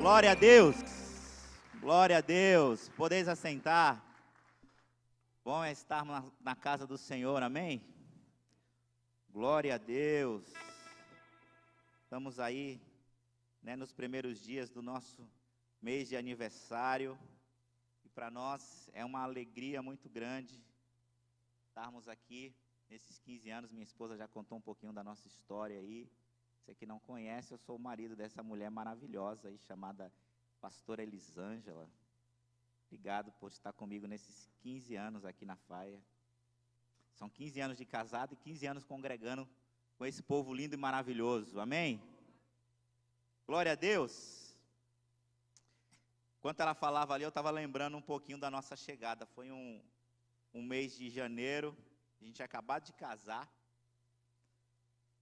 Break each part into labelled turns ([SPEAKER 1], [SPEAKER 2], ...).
[SPEAKER 1] Glória a Deus. Glória a Deus. Podeis assentar. Bom é estar na casa do Senhor, amém? Glória a Deus. Estamos aí, nos primeiros dias do nosso mês de aniversário. E para nós é uma alegria muito grande estarmos aqui nesses 15 anos. Minha esposa já contou um pouquinho da nossa história aí. Você que não conhece, eu sou o marido dessa mulher maravilhosa aí, chamada Pastora Elisângela. Obrigado por estar comigo nesses 15 anos aqui na Faia. São 15 anos de casado e 15 anos congregando com esse povo lindo e maravilhoso. Amém? Glória a Deus. Enquanto ela falava ali, eu estava lembrando um pouquinho da nossa chegada. Foi um mês de janeiro, a gente tinha acabado de casar.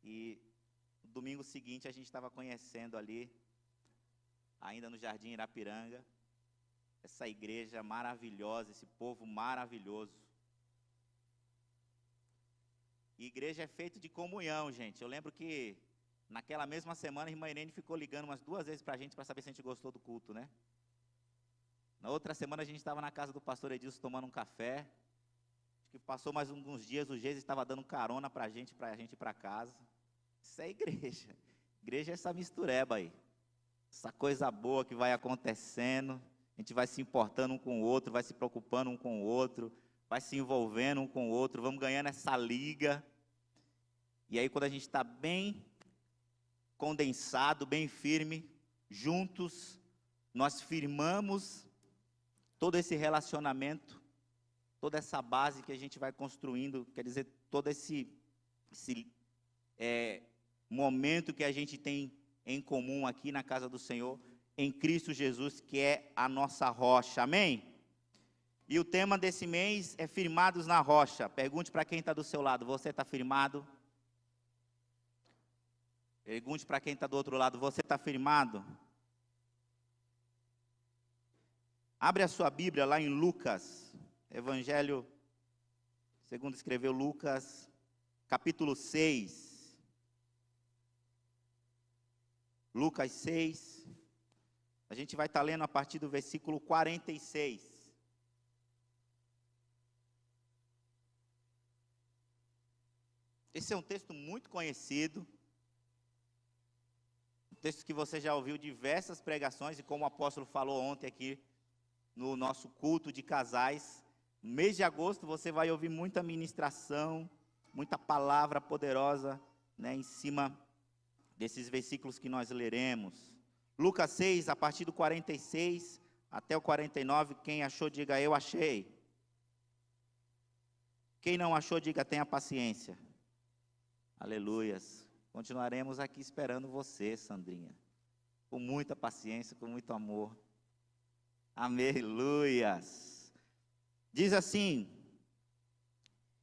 [SPEAKER 1] E no domingo seguinte a gente estava conhecendo ali, ainda no Jardim Irapiranga, essa igreja maravilhosa, esse povo maravilhoso. E igreja é feito de comunhão, gente. Eu lembro que naquela mesma semana a irmã Irene ficou ligando umas 2 vezes para a gente, para saber se a gente gostou do culto, né? Na outra semana a gente estava na casa do pastor Edilson tomando um café. Acho que passou mais alguns dias, o Jesus estava dando carona para a gente ir para casa. Isso é igreja. Igreja é essa mistureba aí. Essa coisa boa que vai acontecendo. A gente vai se importando um com o outro, vai se preocupando um com o outro, vai se envolvendo um com o outro, vamos ganhando essa liga. E aí quando a gente está bem condensado, bem firme, juntos, nós firmamos todo esse relacionamento, toda essa base que a gente vai construindo, quer dizer, todo esse momento que a gente tem em comum aqui na casa do Senhor, em Cristo Jesus, que é a nossa rocha, amém? E o tema desse mês é firmados na rocha. Pergunte para quem está do seu lado, você está firmado? Pergunte para quem está do outro lado, você está firmado? Abre a sua Bíblia lá em Lucas, Evangelho, segundo escreveu Lucas, capítulo 6. Lucas 6, a gente vai estar lendo a partir do versículo 46. Esse é um texto muito conhecido, um texto que você já ouviu diversas pregações, e como o apóstolo falou ontem aqui no nosso culto de casais, no mês de agosto você vai ouvir muita ministração, muita palavra poderosa, em cima desses versículos que nós leremos. Lucas 6, a partir do 46 até o 49, quem achou, diga eu achei. Quem não achou, diga tenha paciência. Aleluias. Continuaremos aqui esperando você, Sandrinha. Com muita paciência, com muito amor. Aleluias. Diz assim: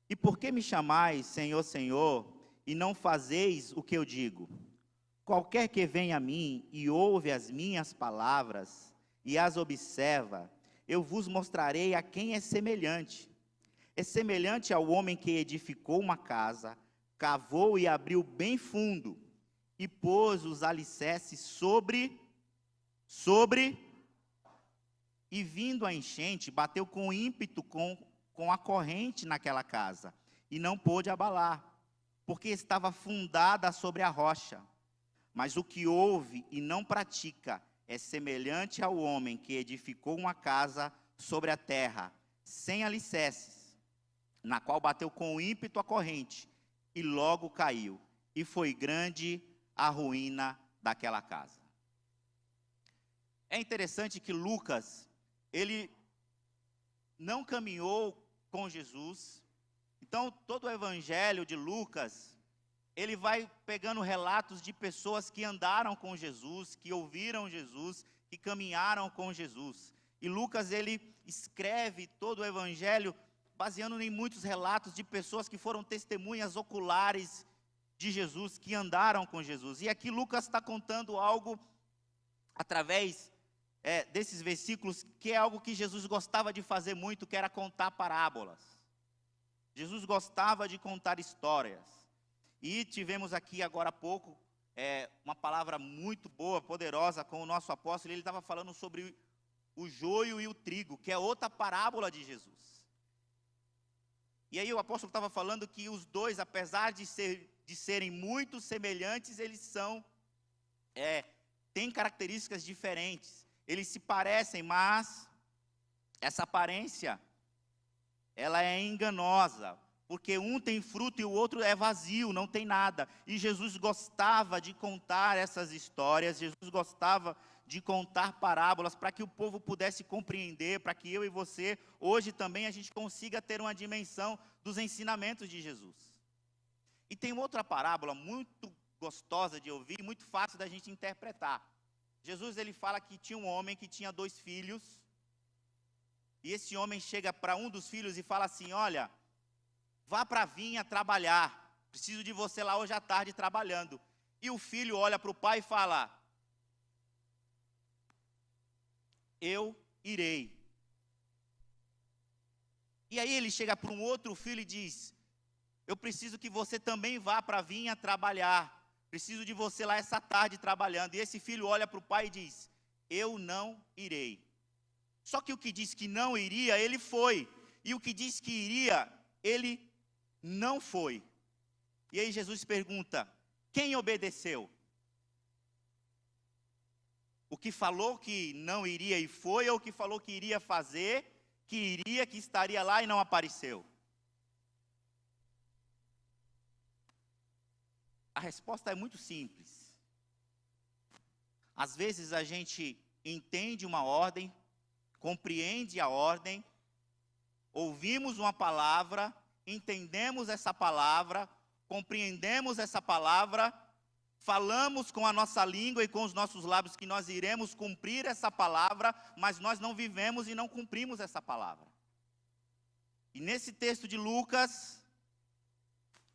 [SPEAKER 1] e por que me chamais, Senhor, Senhor, e não fazeis o que eu digo? Qualquer que venha a mim e ouve as minhas palavras e as observa, eu vos mostrarei a quem é semelhante. É semelhante ao homem que edificou uma casa, cavou e abriu bem fundo, e pôs os alicerces sobre, e vindo a enchente, bateu com ímpeto com a corrente naquela casa, e não pôde abalar, porque estava fundada sobre a rocha. Mas o que ouve e não pratica é semelhante ao homem que edificou uma casa sobre a terra, sem alicerces, na qual bateu com ímpeto a corrente, e logo caiu, e foi grande a ruína daquela casa. É interessante que Lucas, ele não caminhou com Jesus. Então, todo o evangelho de Lucas, ele vai pegando relatos de pessoas que andaram com Jesus, que ouviram Jesus, que caminharam com Jesus. E Lucas, ele escreve todo o evangelho baseando em muitos relatos de pessoas que foram testemunhas oculares de Jesus, que andaram com Jesus. E aqui Lucas está contando algo, através desses versículos, que é algo que Jesus gostava de fazer muito, que era contar parábolas. Jesus gostava de contar histórias. E tivemos aqui agora há pouco uma palavra muito boa, poderosa com o nosso apóstolo. Ele estava falando sobre o joio e o trigo, que é outra parábola de Jesus. E aí o apóstolo estava falando que os dois, apesar de serem muito semelhantes, eles têm características diferentes. Eles se parecem, mas essa aparência, ela é enganosa, porque um tem fruto e o outro é vazio, não tem nada. E Jesus gostava de contar essas histórias, Jesus gostava de contar parábolas para que o povo pudesse compreender, para que eu e você, hoje também, a gente consiga ter uma dimensão dos ensinamentos de Jesus. E tem outra parábola muito gostosa de ouvir, muito fácil da gente interpretar. Jesus, ele fala que tinha um homem que tinha 2 filhos, e esse homem chega para um dos filhos e fala assim: olha, vá para a vinha trabalhar, preciso de você lá hoje à tarde trabalhando. E o filho olha para o pai e fala: eu irei. E aí ele chega para um outro filho e diz: eu preciso que você também vá para a vinha trabalhar, preciso de você lá essa tarde trabalhando. E esse filho olha para o pai e diz: eu não irei. Só que o que disse que não iria, ele foi. E o que disse que iria, ele não foi. E aí Jesus pergunta: quem obedeceu? O que falou que não iria e foi, ou o que falou que iria fazer, que iria, que estaria lá e não apareceu? A resposta é muito simples. Às vezes a gente entende uma ordem, compreende a ordem, ouvimos uma palavra, entendemos essa palavra, compreendemos essa palavra, falamos com a nossa língua e com os nossos lábios que nós iremos cumprir essa palavra, mas nós não vivemos e não cumprimos essa palavra. E nesse texto de Lucas,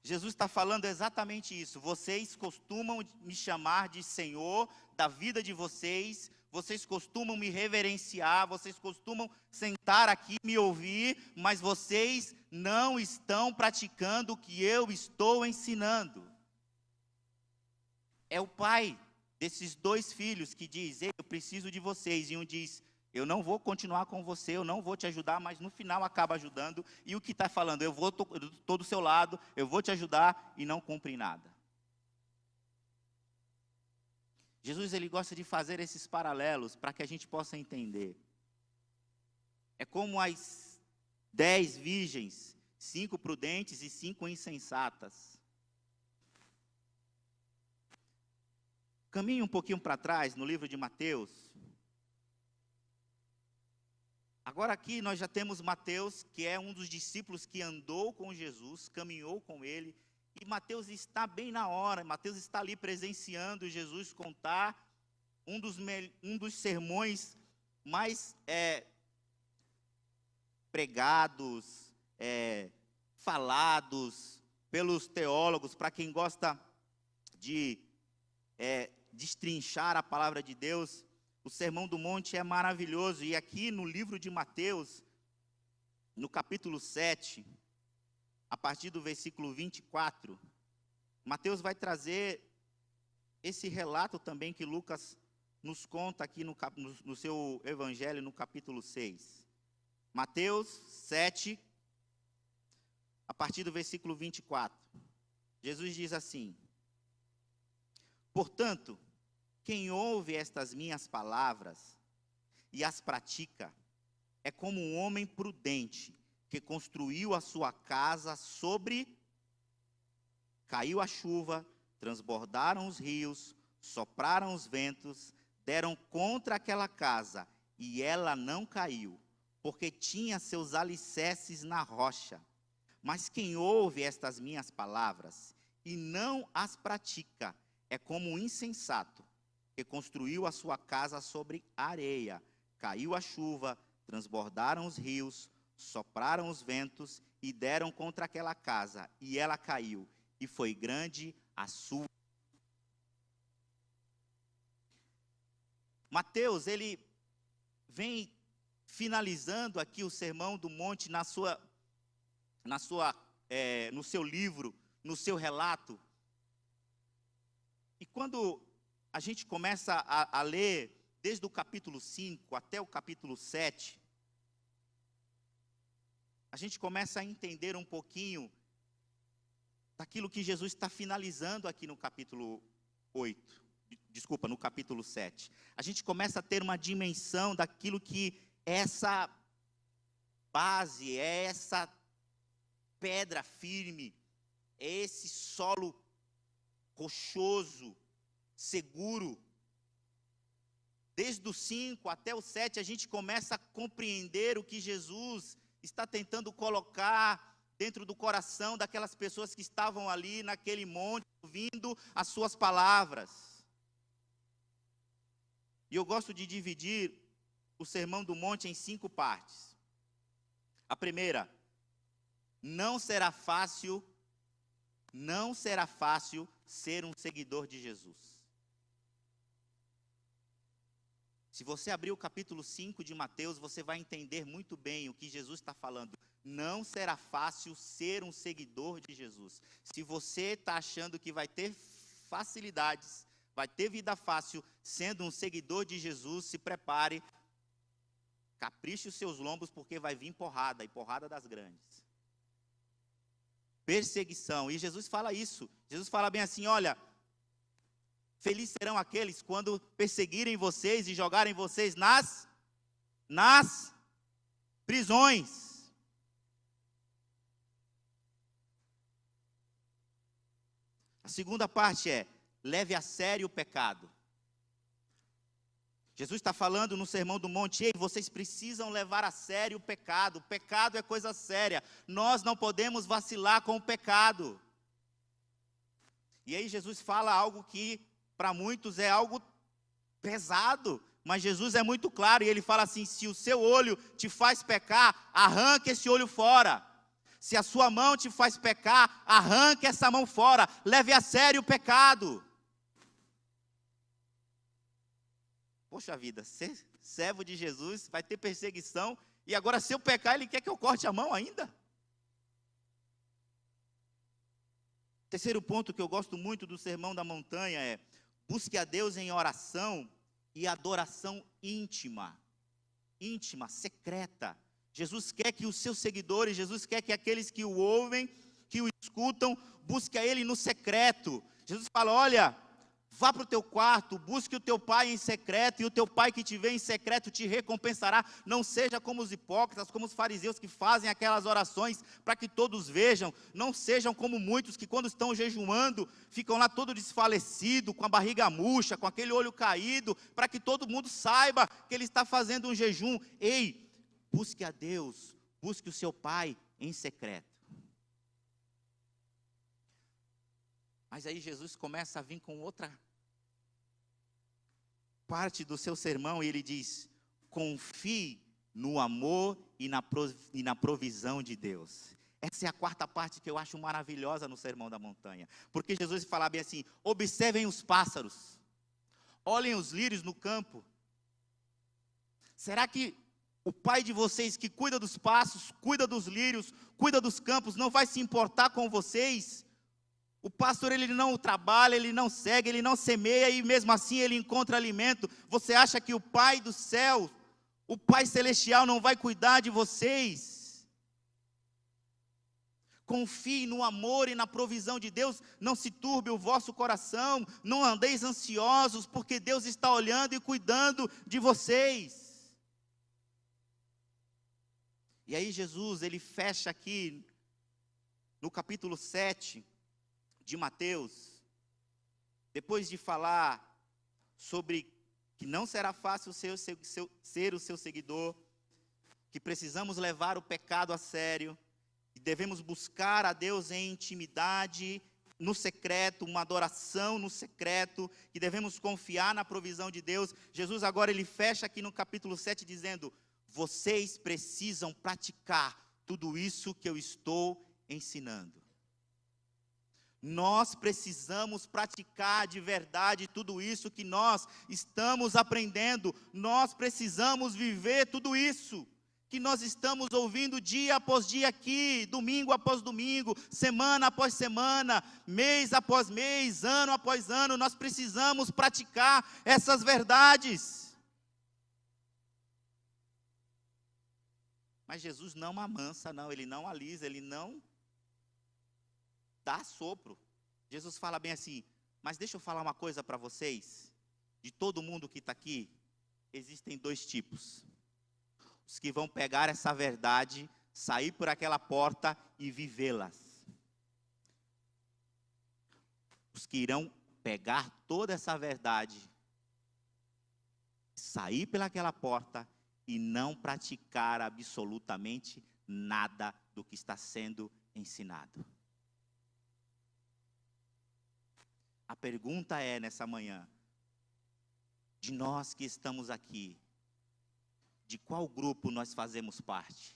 [SPEAKER 1] Jesus está falando exatamente isso. Vocês costumam me chamar de Senhor da vida de vocês, vocês costumam me reverenciar, vocês costumam sentar aqui e me ouvir, mas vocês não estão praticando o que eu estou ensinando. É o pai desses 2 filhos que diz: eu preciso de vocês. E um diz: eu não vou continuar com você, eu não vou te ajudar, mas no final acaba ajudando. E o que está falando: eu estou do seu lado, eu vou te ajudar, e não cumpre nada. Jesus, ele gosta de fazer esses paralelos para que a gente possa entender. É como as 10 virgens, 5 prudentes e 5 insensatas. Caminhe um pouquinho para trás, no livro de Mateus. Agora aqui nós já temos Mateus, que é um dos discípulos que andou com Jesus, caminhou com ele. E Mateus está bem na hora, Mateus está ali presenciando Jesus contar um dos sermões mais pregados, falados pelos teólogos, para quem gosta de destrinchar a palavra de Deus. O Sermão do Monte é maravilhoso, e aqui no livro de Mateus, no capítulo 7, a partir do versículo 24, Mateus vai trazer esse relato também que Lucas nos conta aqui no seu evangelho, no capítulo 6. Mateus 7, a partir do versículo 24. Jesus diz assim: portanto, quem ouve estas minhas palavras e as pratica, é como um homem prudente que construiu a sua casa sobre... Caiu a chuva, transbordaram os rios, sopraram os ventos, deram contra aquela casa, e ela não caiu, porque tinha seus alicerces na rocha. Mas quem ouve estas minhas palavras e não as pratica, é como um insensato que construiu a sua casa sobre areia. Caiu a chuva, transbordaram os rios, sopraram os ventos e deram contra aquela casa, e ela caiu, e foi grande a sua. Mateus, ele vem finalizando aqui o Sermão do Monte no seu livro, no seu relato. E quando a gente começa a ler, desde o capítulo 5 até o capítulo 7, a gente começa a entender um pouquinho daquilo que Jesus está finalizando aqui no capítulo 8. Desculpa, no capítulo 7. A gente começa a ter uma dimensão daquilo que essa base, é essa pedra firme, é esse solo rochoso, seguro. Desde o 5 até o 7, a gente começa a compreender o que Jesus está tentando colocar dentro do coração daquelas pessoas que estavam ali naquele monte, ouvindo as suas palavras. E eu gosto de dividir o Sermão do Monte em 5 partes. A primeira, não será fácil ser um seguidor de Jesus. Se você abrir o capítulo 5 de Mateus, você vai entender muito bem o que Jesus está falando. Não será fácil ser um seguidor de Jesus. Se você está achando que vai ter facilidades, vai ter vida fácil, sendo um seguidor de Jesus, se prepare, capriche os seus lombos, porque vai vir porrada, e porrada das grandes. Perseguição, e Jesus fala isso. Jesus fala bem assim, olha, felizes serão aqueles quando perseguirem vocês e jogarem vocês nas prisões. A segunda parte é, leve a sério o pecado. Jesus está falando no Sermão do Monte, ei, vocês precisam levar a sério o pecado. O pecado é coisa séria. Nós não podemos vacilar com o pecado. E aí Jesus fala algo que para muitos é algo pesado, mas Jesus é muito claro, e ele fala assim, se o seu olho te faz pecar, arranque esse olho fora. Se a sua mão te faz pecar, arranque essa mão fora, leve a sério o pecado. Poxa vida, ser servo de Jesus, vai ter perseguição, e agora se eu pecar, ele quer que eu corte a mão ainda? Terceiro ponto que eu gosto muito do Sermão da Montanha é, busque a Deus em oração e adoração íntima, secreta. Jesus quer que os seus seguidores, Jesus quer que aqueles que o ouvem, que o escutam, busque a Ele no secreto. Jesus fala, olha, vá para o teu quarto, busque o teu pai em secreto, e o teu pai que te vê em secreto te recompensará. Não seja como os hipócritas, como os fariseus que fazem aquelas orações para que todos vejam. Não sejam como muitos que quando estão jejuando, ficam lá todo desfalecido, com a barriga murcha, com aquele olho caído, para que todo mundo saiba que ele está fazendo um jejum. Ei, busque a Deus, busque o seu pai em secreto. Mas aí Jesus começa a vir com outra parte do seu sermão, e ele diz, confie no amor e na provisão de Deus. Essa é a quarta parte que eu acho maravilhosa no Sermão da Montanha, porque Jesus fala bem assim, observem os pássaros, olhem os lírios no campo. Será que o pai de vocês que cuida dos pássaros, cuida dos lírios, cuida dos campos, não vai se importar com vocês? O pastor, ele não trabalha, ele não segue, ele não semeia, e mesmo assim ele encontra alimento. Você acha que o Pai do céu, o Pai celestial não vai cuidar de vocês? Confie no amor e na provisão de Deus, não se turbe o vosso coração, não andeis ansiosos, porque Deus está olhando e cuidando de vocês. E aí Jesus, ele fecha aqui, no capítulo 7, de Mateus, depois de falar sobre que não será fácil ser o seu seguidor, que precisamos levar o pecado a sério, que devemos buscar a Deus em intimidade, no secreto, uma adoração no secreto, que devemos confiar na provisão de Deus. Jesus agora ele fecha aqui no capítulo 7 dizendo, vocês precisam praticar tudo isso que eu estou ensinando. Nós precisamos praticar de verdade tudo isso que nós estamos aprendendo. Nós precisamos viver tudo isso que nós estamos ouvindo dia após dia aqui, domingo após domingo, semana após semana, mês após mês, ano após ano. Nós precisamos praticar essas verdades. Mas Jesus não amansa, não, ele não alisa, ele não dá sopro. Jesus fala bem assim: mas deixa eu falar uma coisa para vocês, de todo mundo que está aqui, existem dois tipos. Os que vão pegar essa verdade, sair por aquela porta e vivê-las. Os que irão pegar toda essa verdade, sair pelaquela porta e não praticar absolutamente nada do que está sendo ensinado. A pergunta é nessa manhã, de nós que estamos aqui, de qual grupo nós fazemos parte?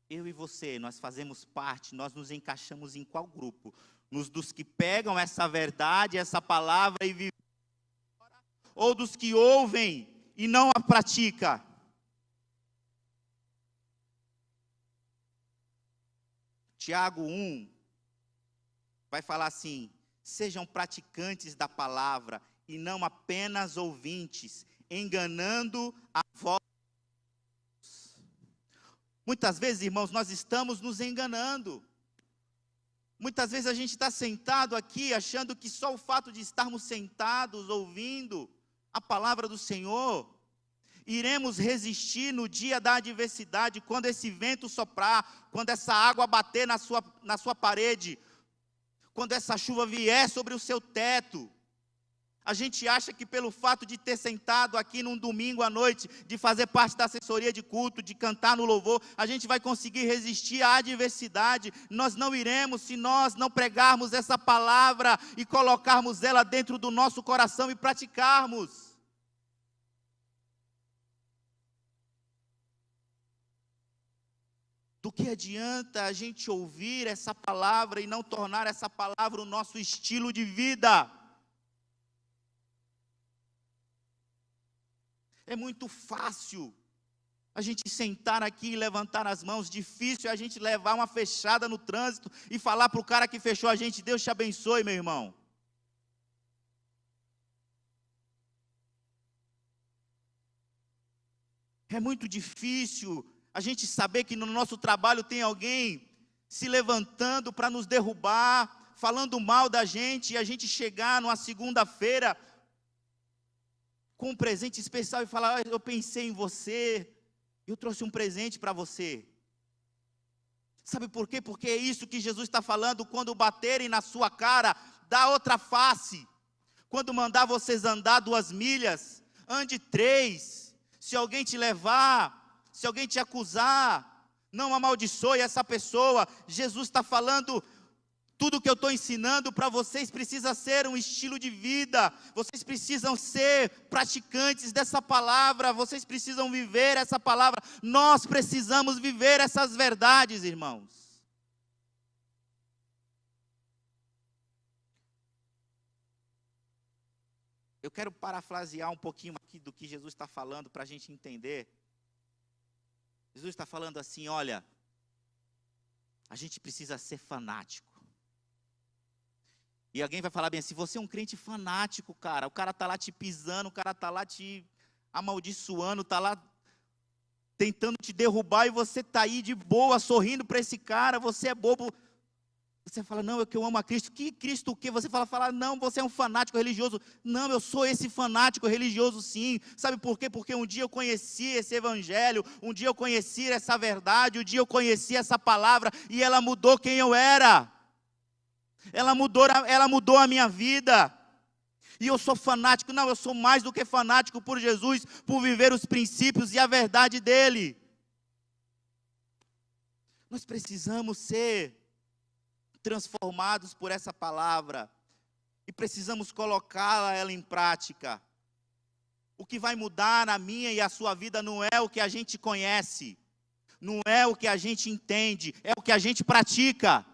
[SPEAKER 1] Eu e você, nós fazemos parte, nós nos encaixamos em qual grupo? Nos dos que pegam essa verdade, essa palavra e vivem, ou dos que ouvem e não a praticam? Tiago 1 vai falar assim: sejam praticantes da palavra e não apenas ouvintes, enganando a vós. Muitas vezes, irmãos, nós estamos nos enganando. Muitas vezes a gente está sentado aqui, achando que só o fato de estarmos sentados, ouvindo a palavra do Senhor, iremos resistir no dia da adversidade, quando esse vento soprar, quando essa água bater na sua parede, quando essa chuva vier sobre o seu teto. A gente acha que pelo fato de ter sentado aqui num domingo à noite, de fazer parte da assessoria de culto, de cantar no louvor, a gente vai conseguir resistir à adversidade. Nós não iremos se nós não pregarmos essa palavra e colocarmos ela dentro do nosso coração e praticarmos. Do que adianta a gente ouvir essa palavra e não tornar essa palavra o nosso estilo de vida? É muito fácil a gente sentar aqui e levantar as mãos, difícil é a gente levar uma fechada no trânsito e falar para o cara que fechou a gente: Deus te abençoe, meu irmão. É muito difícil a gente saber que no nosso trabalho tem alguém se levantando para nos derrubar, falando mal da gente, e a gente chegar numa segunda-feira com um presente especial e falar: eu pensei em você, eu trouxe um presente para você. Sabe por quê? Porque é isso que Jesus está falando: quando baterem na sua cara, dá outra face. Quando mandar vocês andar 2 milhas, ande 3. Se alguém te levar, se alguém te acusar, não amaldiçoe essa pessoa. Jesus está falando: tudo que eu estou ensinando para vocês precisa ser um estilo de vida. Vocês precisam ser praticantes dessa palavra. Vocês precisam viver essa palavra. Nós precisamos viver essas verdades, irmãos. Eu quero parafrasear um pouquinho aqui do que Jesus está falando para a gente entender. Jesus está falando assim: olha, a gente precisa ser fanático. E alguém vai falar bem assim: você é um crente fanático, cara. O cara está lá te pisando, o cara está lá te amaldiçoando, está lá tentando te derrubar, e você está aí de boa, sorrindo para esse cara. Você é bobo. Você fala: não, é que eu amo a Cristo. Que Cristo o quê? Você fala: não, você é um fanático religioso. Não, eu sou esse fanático religioso sim. Sabe por quê? Porque um dia eu conheci esse evangelho, um dia eu conheci essa verdade, um dia eu conheci essa palavra, e ela mudou quem eu era. Ela mudou a minha vida. E eu sou fanático. Não, eu sou mais do que fanático por Jesus, por viver os princípios e a verdade dele. Nós precisamos ser transformados por essa palavra e precisamos colocá-la ela em prática. O que vai mudar a minha e a sua vida não é o que a gente conhece, não é o que a gente entende, é o que a gente pratica.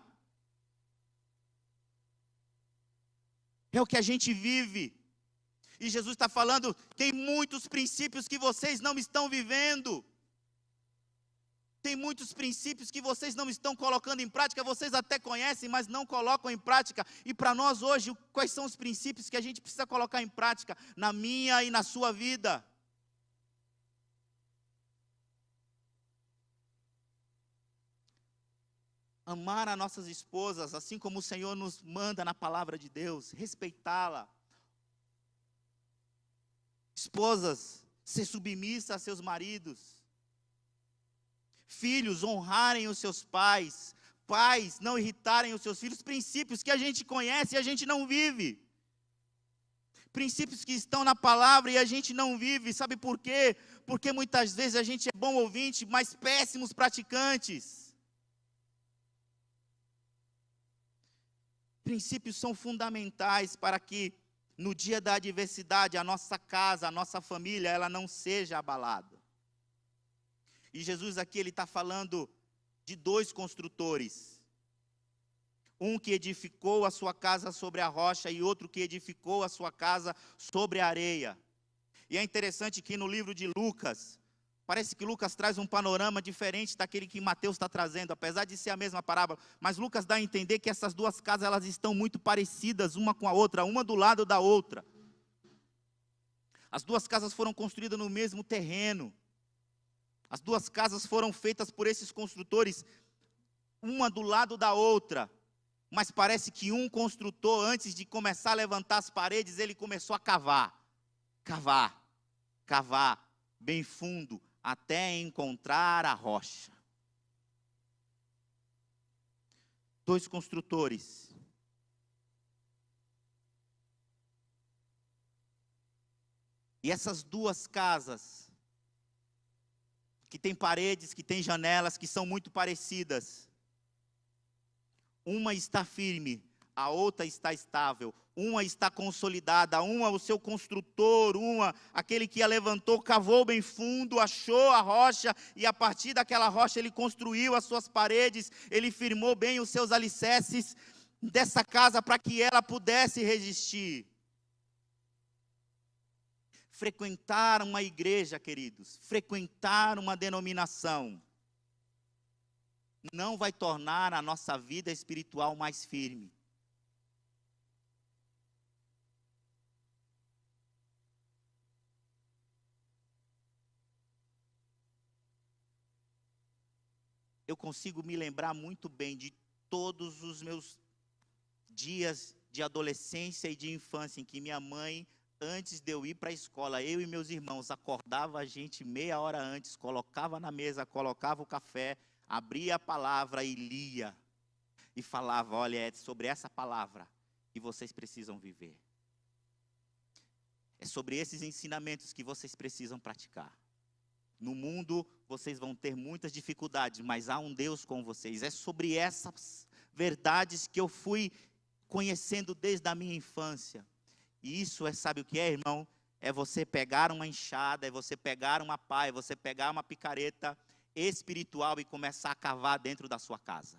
[SPEAKER 1] É o que a gente vive. E Jesus está falando, tem muitos princípios que vocês não estão vivendo. Tem muitos princípios que vocês não estão colocando em prática, vocês até conhecem, mas não colocam em prática. E para nós hoje, quais são os princípios que a gente precisa colocar em prática na minha e na sua vida? Amar as nossas esposas, assim como o Senhor nos manda na palavra de Deus, respeitá-la. Esposas, ser submissa a seus maridos. Filhos, honrarem os seus pais. Pais, não irritarem os seus filhos. Princípios que a gente conhece e a gente não vive. Princípios que estão na palavra e a gente não vive. Sabe por quê? Porque muitas vezes a gente é bom ouvinte, mas péssimos praticantes. Princípios são fundamentais para que no dia da adversidade a nossa casa, a nossa família, ela não seja abalada. E Jesus aqui, ele está falando de dois construtores. Um que edificou a sua casa sobre a rocha e outro que edificou a sua casa sobre a areia. E é interessante que no livro de Lucas, parece que Lucas traz um panorama diferente daquele que Mateus está trazendo, apesar de ser a mesma parábola. Mas Lucas dá a entender que essas duas casas, elas estão muito parecidas uma com a outra, uma do lado da outra. As duas casas foram construídas no mesmo terreno. As duas casas foram feitas por esses construtores, uma do lado da outra. Mas parece que um construtor, antes de começar a levantar as paredes, ele começou a cavar, bem fundo, até encontrar a rocha. Dois construtores. E essas duas casas, que tem paredes, que tem janelas, que são muito parecidas. Uma está firme, a outra está estável. Uma está consolidada, uma o seu construtor, aquele que a levantou, cavou bem fundo, achou a rocha, e a partir daquela rocha ele construiu as suas paredes, ele firmou bem os seus alicerces dessa casa para que ela pudesse resistir. Frequentar uma igreja, queridos, frequentar uma denominação, não vai tornar a nossa vida espiritual mais firme. Eu consigo me lembrar muito bem de todos os meus dias de adolescência e de infância em que minha mãe, antes de eu ir para a escola, eu e meus irmãos, acordava a gente meia hora antes, colocava na mesa, colocava o café, abria a palavra e lia. E falava, olha, é sobre essa palavra que vocês precisam viver. É sobre esses ensinamentos que vocês precisam praticar. No mundo, vocês vão ter muitas dificuldades, mas há um Deus com vocês. É sobre essas verdades que eu fui conhecendo desde a minha infância. E isso sabe o que é, irmão? É você pegar uma enxada, é você pegar uma pá, é você pegar uma picareta espiritual e começar a cavar dentro da sua casa.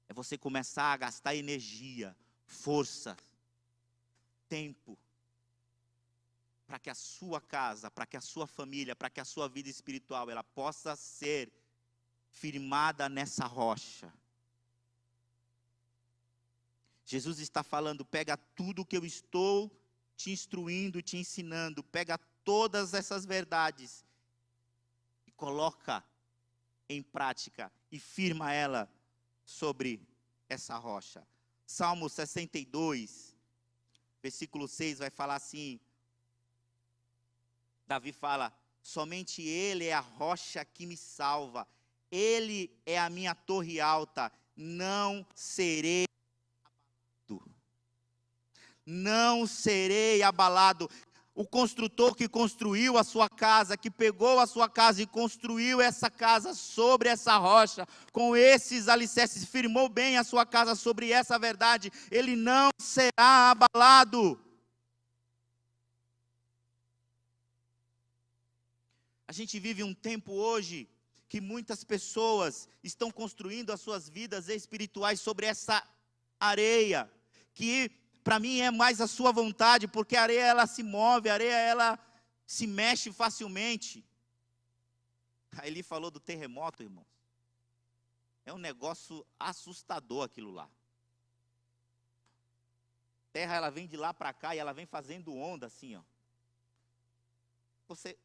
[SPEAKER 1] É você começar a gastar energia, força, tempo, para que a sua casa, para que a sua família, para que a sua vida espiritual, ela possa ser firmada nessa rocha. Jesus está falando, pega tudo que eu estou te instruindo, te ensinando, pega todas essas verdades e coloca em prática e firma ela sobre essa rocha. Salmo 62, versículo 6 vai falar assim, Davi fala, somente Ele é a rocha que me salva, Ele é a minha torre alta, não serei abalado. Não serei abalado. O construtor que construiu a sua casa, que pegou a sua casa e construiu essa casa sobre essa rocha, com esses alicerces, firmou bem a sua casa sobre essa verdade, ele não será abalado. A gente vive um tempo hoje que muitas pessoas estão construindo as suas vidas espirituais sobre essa areia, que para mim é mais a sua vontade, porque a areia ela se move, a areia ela se mexe facilmente. Aí ele falou do terremoto, irmãos. É um negócio assustador aquilo lá. A terra ela vem de lá para cá e ela vem fazendo onda assim, ó. Você,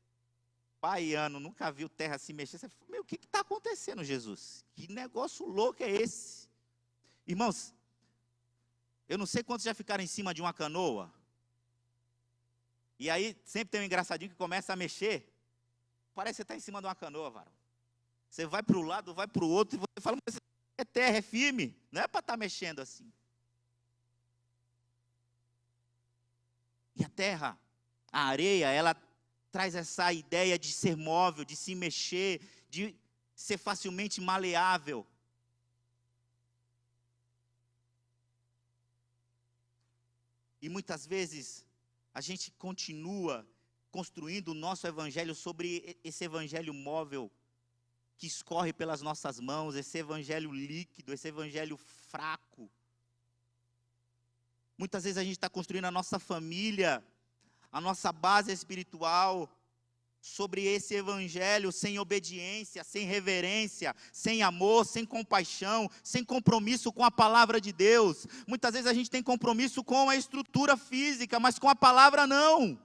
[SPEAKER 1] baiano, nunca viu terra se mexer. Você fala, meu, o que está acontecendo, Jesus? Que negócio louco é esse? Irmãos, eu não sei quantos já ficaram em cima de uma canoa. E aí sempre tem um engraçadinho que começa a mexer. Parece que você está em cima de uma canoa, varão. Você vai para o lado, vai para o outro, e você fala, mas é terra, é firme. Não é para estar mexendo assim. E a terra, a areia, ela traz essa ideia de ser móvel, de se mexer, de ser facilmente maleável. E muitas vezes a gente continua construindo o nosso evangelho sobre esse evangelho móvel que escorre pelas nossas mãos, esse evangelho líquido, esse evangelho fraco. Muitas vezes a gente está construindo a nossa família, a nossa base espiritual, sobre esse evangelho sem obediência, sem reverência, sem amor, sem compaixão, sem compromisso com a palavra de Deus. Muitas vezes a gente tem compromisso com a estrutura física, mas com a palavra não.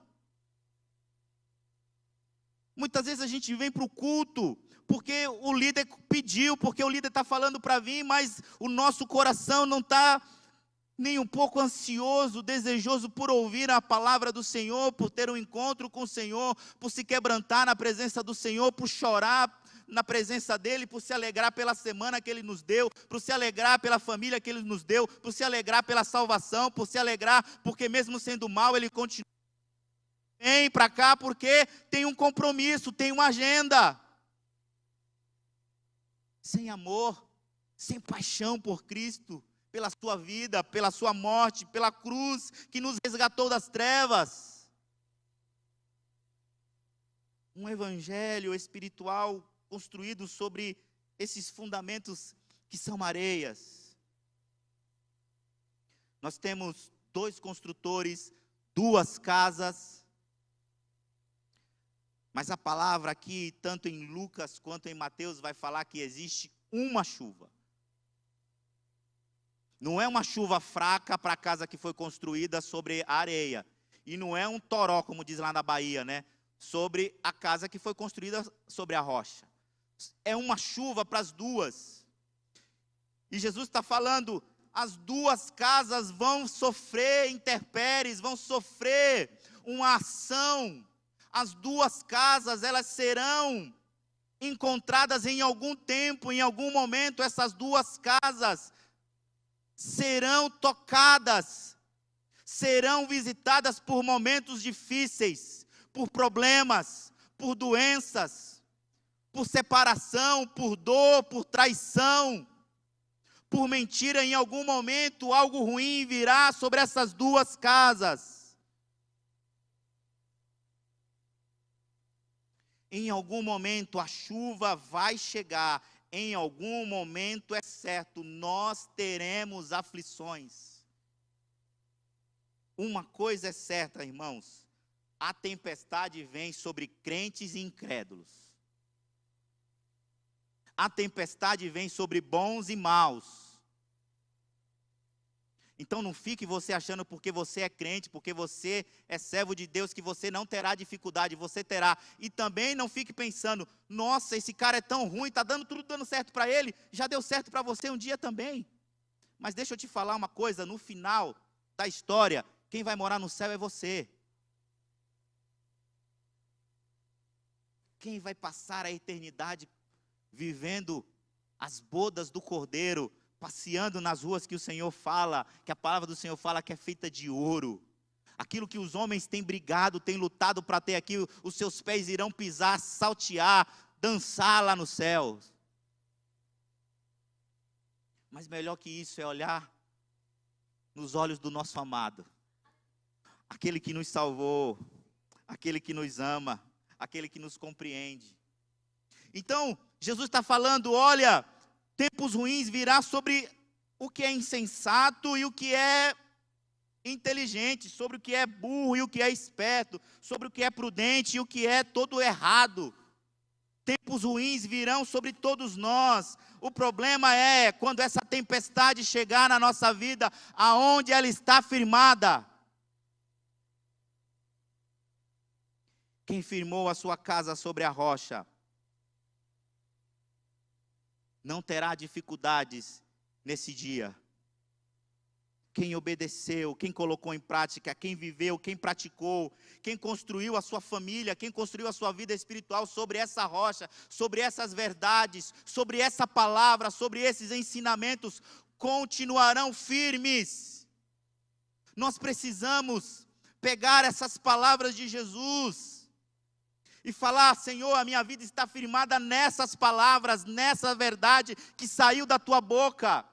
[SPEAKER 1] Muitas vezes a gente vem para o culto, porque o líder pediu, porque o líder está falando para vir, mas o nosso coração não está nem um pouco ansioso, desejoso por ouvir a palavra do Senhor, por ter um encontro com o Senhor, por se quebrantar na presença do Senhor, por chorar na presença dEle, por se alegrar pela semana que Ele nos deu, por se alegrar pela família que Ele nos deu, por se alegrar pela salvação, por se alegrar porque mesmo sendo mal Ele continua. Vem para cá porque tem um compromisso, tem uma agenda. Sem amor, sem paixão por Cristo, pela sua vida, pela sua morte, pela cruz que nos resgatou das trevas. Um evangelho espiritual construído sobre esses fundamentos que são areias. Nós temos 2 construtores, 2 casas, mas a palavra aqui, tanto em Lucas quanto em Mateus, vai falar que existe uma chuva. Não é uma chuva fraca para a casa que foi construída sobre a areia. E não é um toró, como diz lá na Bahia, né? Sobre a casa que foi construída sobre a rocha. É uma chuva para as duas. E Jesus está falando, as 2 casas vão sofrer intempéries, vão sofrer uma ação. As 2 casas, elas serão encontradas em algum tempo, em algum momento, essas 2 casas serão tocadas, serão visitadas por momentos difíceis, por problemas, por doenças, por separação, por dor, por traição, por mentira. Em algum momento algo ruim virá sobre essas 2 casas. Em algum momento a chuva vai chegar. Em algum momento, é certo, nós teremos aflições. Uma coisa é certa, irmãos, a tempestade vem sobre crentes e incrédulos. A tempestade vem sobre bons e maus. Então não fique você achando porque você é crente, porque você é servo de Deus, que você não terá dificuldade, você terá. E também não fique pensando, nossa, esse cara é tão ruim, está tudo dando certo para ele, já deu certo para você um dia também. Mas deixa eu te falar uma coisa, no final da história, quem vai morar no céu é você. Quem vai passar a eternidade vivendo as bodas do Cordeiro, passeando nas ruas que o Senhor fala, que a palavra do Senhor fala que é feita de ouro. Aquilo que os homens têm brigado, têm lutado para ter aqui, os seus pés irão pisar, saltear, dançar lá nos céus. Mas melhor que isso é olhar nos olhos do nosso amado. Aquele que nos salvou, aquele que nos ama, aquele que nos compreende. Então, Jesus está falando, olha, tempos ruins virá sobre o que é insensato e o que é inteligente, sobre o que é burro e o que é esperto, sobre o que é prudente e o que é todo errado. Tempos ruins virão sobre todos nós. O problema é quando essa tempestade chegar na nossa vida, aonde ela está firmada. Quem firmou a sua casa sobre a rocha, não terá dificuldades nesse dia. Quem obedeceu, quem colocou em prática, quem viveu, quem praticou, quem construiu a sua família, quem construiu a sua vida espiritual sobre essa rocha, sobre essas verdades, sobre essa palavra, sobre esses ensinamentos, continuarão firmes. Nós precisamos pegar essas palavras de Jesus e falar: Senhor, a minha vida está firmada nessas palavras, nessa verdade que saiu da tua boca,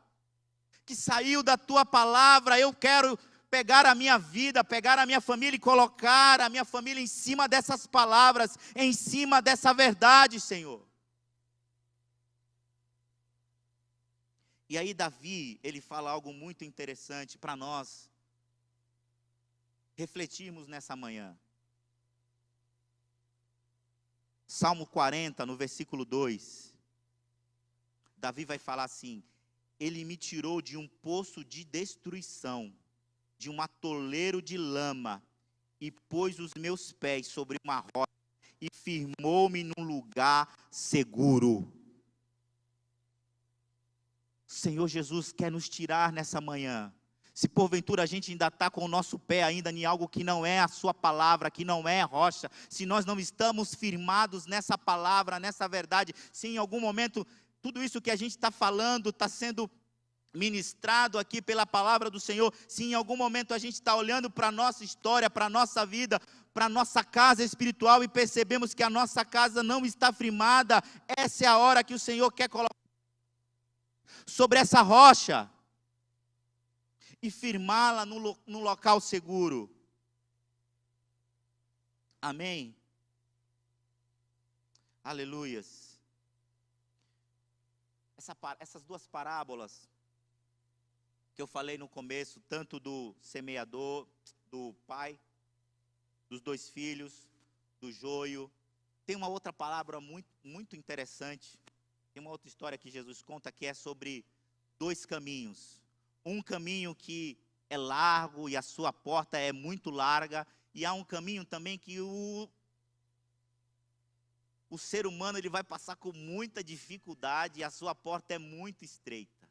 [SPEAKER 1] que saiu da tua palavra. Eu quero pegar a minha vida, pegar a minha família e colocar a minha família em cima dessas palavras, em cima dessa verdade, Senhor. E aí Davi, ele fala algo muito interessante para nós refletirmos nessa manhã. Salmo 40, no versículo 2, Davi vai falar assim: Ele me tirou de um poço de destruição, de um atoleiro de lama, e pôs os meus pés sobre uma rocha, e firmou-me num lugar seguro. O Senhor Jesus quer nos tirar nessa manhã. Se porventura a gente ainda está com o nosso pé ainda em algo que não é a sua palavra, que não é rocha, se nós não estamos firmados nessa palavra, nessa verdade, se em algum momento tudo isso que a gente está falando está sendo ministrado aqui pela palavra do Senhor, se em algum momento a gente está olhando para a nossa história, para a nossa vida, para a nossa casa espiritual e percebemos que a nossa casa não está firmada, essa é a hora que o Senhor quer colocar sobre essa rocha e firmá-la no local seguro. Amém? Aleluias. Essas duas parábolas que eu falei no começo, tanto do semeador, do pai, dos dois filhos, do joio, tem uma outra palavra muito, muito interessante. Tem uma outra história que Jesus conta que é sobre dois caminhos. Um caminho que é largo e a sua porta é muito larga, e há um caminho também que o ser humano ele vai passar com muita dificuldade e a sua porta é muito estreita.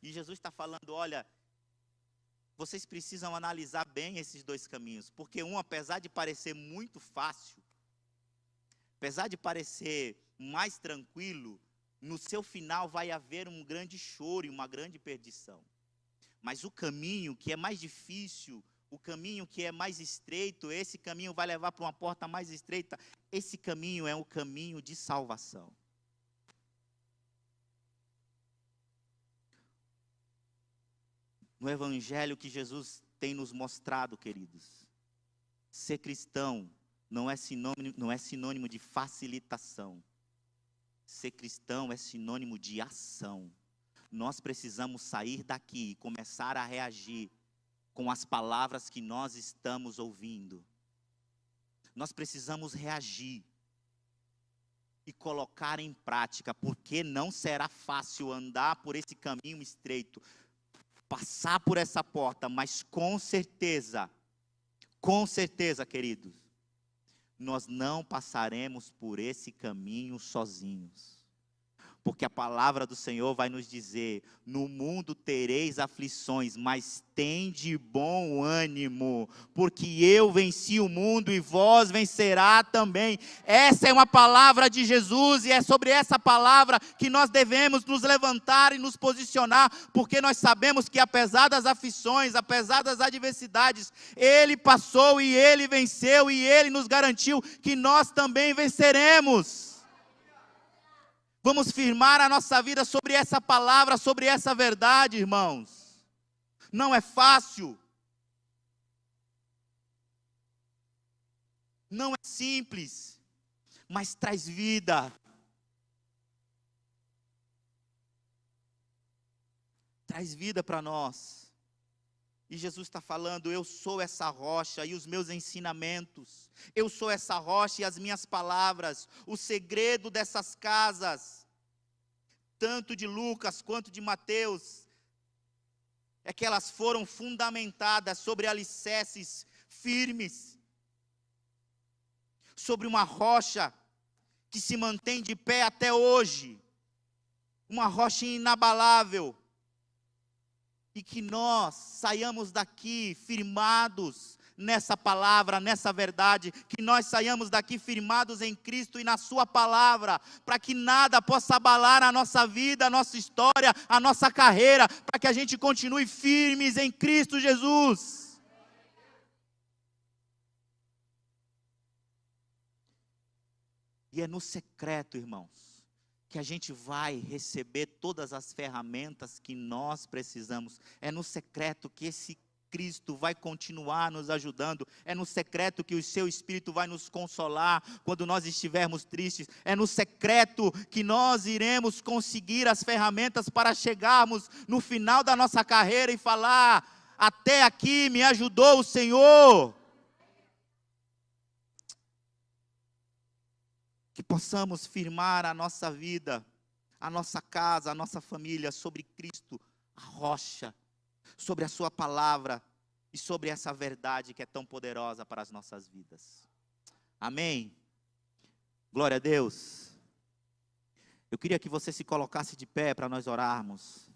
[SPEAKER 1] E Jesus está falando: olha, vocês precisam analisar bem esses dois caminhos, porque um, apesar de parecer muito fácil, apesar de parecer mais tranquilo, no seu final vai haver um grande choro e uma grande perdição. Mas o caminho que é mais difícil, o caminho que é mais estreito, esse caminho vai levar para uma porta mais estreita. Esse caminho é o caminho de salvação. No evangelho que Jesus tem nos mostrado, queridos, ser cristão não é sinônimo de facilitação. Ser cristão é sinônimo de ação. Nós precisamos sair daqui e começar a reagir com as palavras que nós estamos ouvindo. Nós precisamos reagir e colocar em prática, porque não será fácil andar por esse caminho estreito, passar por essa porta, mas com certeza, queridos, nós não passaremos por esse caminho sozinhos. Porque a palavra do Senhor vai nos dizer: no mundo tereis aflições, mas tende bom ânimo, porque eu venci o mundo e vós vencerá também. Essa é uma palavra de Jesus e é sobre essa palavra que nós devemos nos levantar e nos posicionar, porque nós sabemos que apesar das aflições, apesar das adversidades, Ele passou e Ele venceu e Ele nos garantiu que nós também venceremos. Vamos firmar a nossa vida sobre essa palavra, sobre essa verdade, irmãos. Não é fácil. Não é simples, mas traz vida. Traz vida para nós. E Jesus está falando, eu sou essa rocha e os meus ensinamentos, eu sou essa rocha e as minhas palavras, o segredo dessas casas, tanto de Lucas quanto de Mateus, é que elas foram fundamentadas sobre alicerces firmes, sobre uma rocha que se mantém de pé até hoje, uma rocha inabalável, e que nós saiamos daqui firmados nessa palavra, nessa verdade, que nós saiamos daqui firmados em Cristo e na sua palavra, para que nada possa abalar a nossa vida, a nossa história, a nossa carreira, para que a gente continue firmes em Cristo Jesus. E é no secreto, irmãos, que a gente vai receber todas as ferramentas que nós precisamos. É no secreto que esse Cristo vai continuar nos ajudando. É no secreto que o seu Espírito vai nos consolar quando nós estivermos tristes. É no secreto que nós iremos conseguir as ferramentas para chegarmos no final da nossa carreira e falar: até aqui me ajudou o Senhor. Que possamos firmar a nossa vida, a nossa casa, a nossa família sobre Cristo, a rocha, sobre a sua palavra e sobre essa verdade que é tão poderosa para as nossas vidas. Amém? Glória a Deus. Eu queria que você se colocasse de pé para nós orarmos.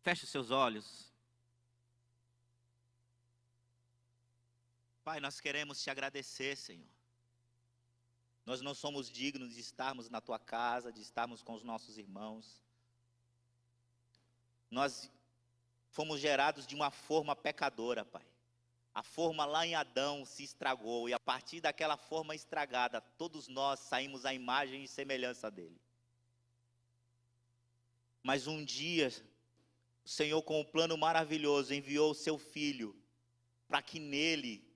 [SPEAKER 1] Feche os seus olhos. Pai, nós queremos te agradecer, Senhor. Nós não somos dignos de estarmos na tua casa, de estarmos com os nossos irmãos. Nós fomos gerados de uma forma pecadora, Pai. A forma lá em Adão se estragou e a partir daquela forma estragada, todos nós saímos à imagem e semelhança dele. Mas um dia, o Senhor, com um plano maravilhoso, enviou o seu Filho, para que nele,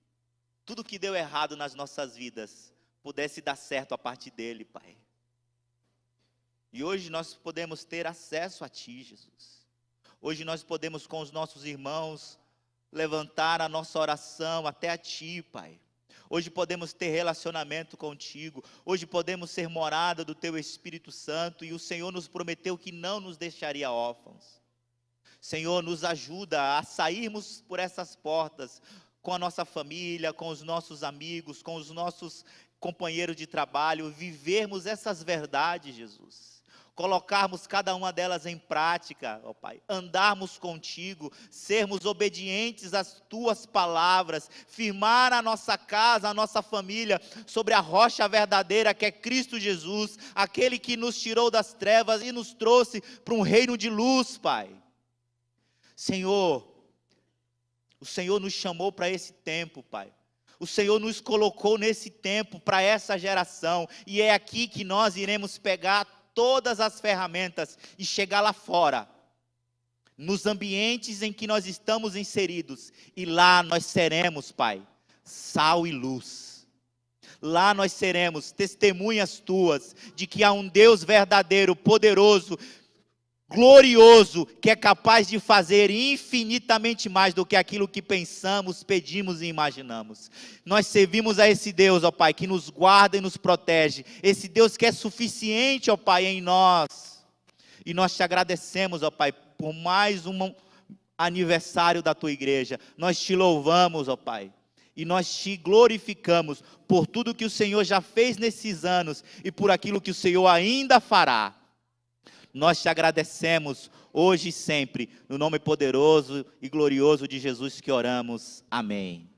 [SPEAKER 1] tudo que deu errado nas nossas vidas, pudesse dar certo a partir dele, Pai. E hoje nós podemos ter acesso a Ti, Jesus. Hoje nós podemos, com os nossos irmãos, levantar a nossa oração até a Ti, Pai. Hoje podemos ter relacionamento contigo. Hoje podemos ser morada do Teu Espírito Santo. E o Senhor nos prometeu que não nos deixaria órfãos. Senhor, nos ajuda a sairmos por essas portas com a nossa família, com os nossos amigos, com os nossos companheiros de trabalho, vivermos essas verdades, Jesus. Colocarmos cada uma delas em prática, ó Pai. Andarmos contigo, sermos obedientes às Tuas palavras, firmar a nossa casa, a nossa família, sobre a rocha verdadeira que é Cristo Jesus, aquele que nos tirou das trevas e nos trouxe para um reino de luz, Pai. Senhor, o Senhor nos chamou para esse tempo, Pai. O Senhor nos colocou nesse tempo para essa geração. E é aqui que nós iremos pegar todas as ferramentas e chegar lá fora, nos ambientes em que nós estamos inseridos. E lá nós seremos, Pai, sal e luz. Lá nós seremos testemunhas Tuas de que há um Deus verdadeiro, poderoso, glorioso, que é capaz de fazer infinitamente mais do que aquilo que pensamos, pedimos e imaginamos. Nós servimos a esse Deus, ó Pai, que nos guarda e nos protege. Esse Deus que é suficiente, ó Pai, em nós. E nós te agradecemos, ó Pai, por mais um aniversário da Tua igreja. Nós te louvamos, ó Pai. E nós te glorificamos por tudo que o Senhor já fez nesses anos e por aquilo que o Senhor ainda fará. Nós te agradecemos hoje e sempre, no nome poderoso e glorioso de Jesus que oramos. Amém.